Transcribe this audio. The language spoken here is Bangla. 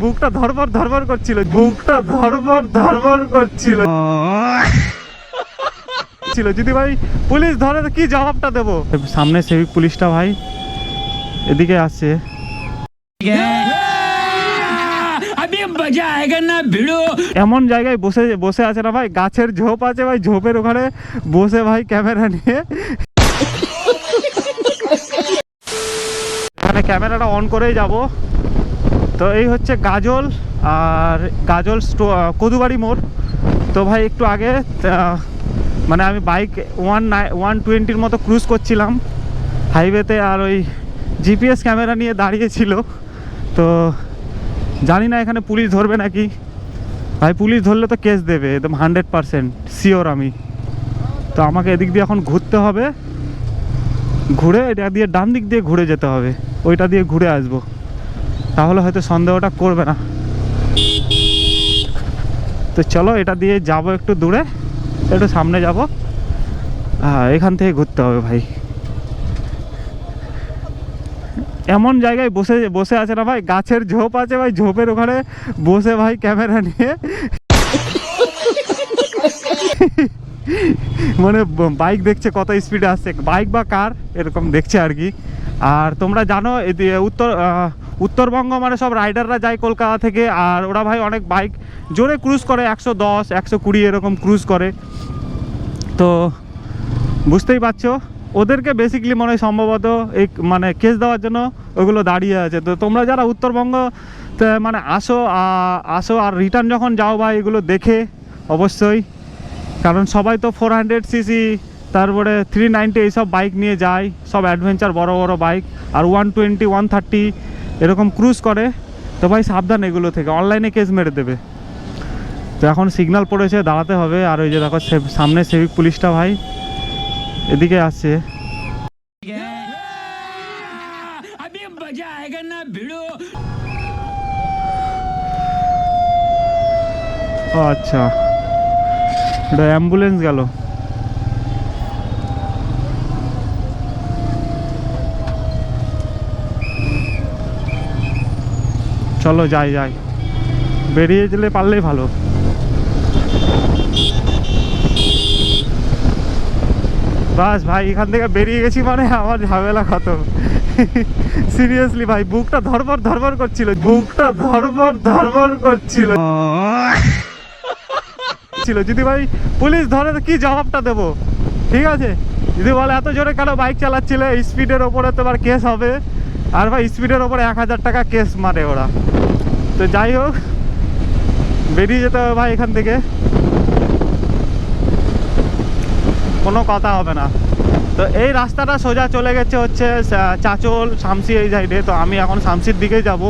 বুকটা ধরবর ধরবর করছিল, বুকটা ধরবর ধরবর করছিল যদি ভাই পুলিশ ধরে তো কি জবাবটা দেবো। সামনে সিভিক পুলিশটা ভাই এদিকে আসছে। এমন জায়গায় বসে বসে আছে না ভাই, গাছের ঝোপ আছে ভাই, ঝোপের ওখানে বসে ভাই ক্যামেরা নিয়ে এখানে ক্যামেরাটা অন করেই যাব। তো এই হচ্ছে গাজল, আর গাজল কদুবাড়ি মোড়। তো ভাই একটু আগে মানে আমি বাইক 120-র মতো ক্রুজ করছিলাম হাইওয়েতে, আর ওই জিপিএস ক্যামেরা নিয়ে দাঁড়িয়েছিল। তো জানি না এখানে পুলিশ ধরবে নাকি ভাই, পুলিশ ধরলে তো কেস দেবে একদম 100% শিওর আমি। তো আমাকে এদিক দিয়ে এখন ঘুরতে হবে, ঘুরে এটা দিয়ে ডান দিক দিয়ে ঘুরে যেতে হবে, ওইটা দিয়ে ঘুরে আসবো, তাহলে হয়তো সন্দেহটা করবে না। তো চলো এটা দিয়ে যাব, একটু দূরে একটু সামনে যাব, এখান থেকে ঘুরতে হবে ভাই। এমন জায়গায় বসে বসে আছে না ভাই, গাছের ঝোপ আছে ভাই, ঝোপের ওখানে বসে ভাই ক্যামেরা নিয়ে মানে বাইক দেখছে কত স্পিডে আসছে, বাইক বা কার এরকম দেখছে আর কি। আর তোমরা জানো উত্তরবঙ্গ মানে সব রাইডাররা যায় কলকাতা থেকে, আর ওরা ভাই অনেক বাইক জোরে ক্রুজ করে, 110 120 এরকম ক্রুজ করে। তো বুঝতেই পারছো ওদেরকে বেসিক্যালি মনে হয় সম্ভবত এই মানে কেস দেওয়ার জন্য ওইগুলো দাঁড়িয়ে আছে। তো তোমরা যারা উত্তরবঙ্গ মানে আসো আর রিটার্ন যখন যাও ভাই এগুলো দেখে অবশ্যই, কারণ সবাই তো 400cc তারপরে 390 এইসব বাইক নিয়ে যায়, সব অ্যাডভেঞ্চার বড় বড় বাইক, আর 120 130 এরকম ক্রুজ করে। তো ভাই সাবধান এগুলো থেকে, অনলাইনে কেস মেরে দেবে। তো এখন সিগন্যাল পড়েছে, দাঁড়াতে হবে। আর ওই যে দেখো সামনে সিভিক পুলিশটা ভাই এদিকে আসছে। ও আচ্ছা, এটা অ্যাম্বুলেন্স গেল। চলো যাই যাই, বেরিয়ে যেতে পারলেই ভালো। বাস ভাই এখান থেকে বেরিয়ে গেছি মানে আমার ঝামেলা খতম। সিরিয়াসলি ভাই বুকটা ধরবর ধরবর করছিল, বুকটা ধরবর ধরবর করছিল যদি ভাই পুলিশ ধরে তো কি জবাবটা দেবো। ঠিক আছে, যদি বলে এত জোরে কেন বাইক চালাচ্ছিলে, স্পিডের ওপরে তো আবার কেস হবে। আর ভাই স্পিডের ওপরে 1000 টাকা কেস মারে ওরা। তো যাই হোক বেরিয়ে যেতে হবে ভাই এখান থেকে, কোনো কথা হবে না। তো এই রাস্তাটা সোজা চলে গেছে হচ্ছে চাচল শামসি এই সাইডে। তো আমি এখন শামসির দিকেই যাব।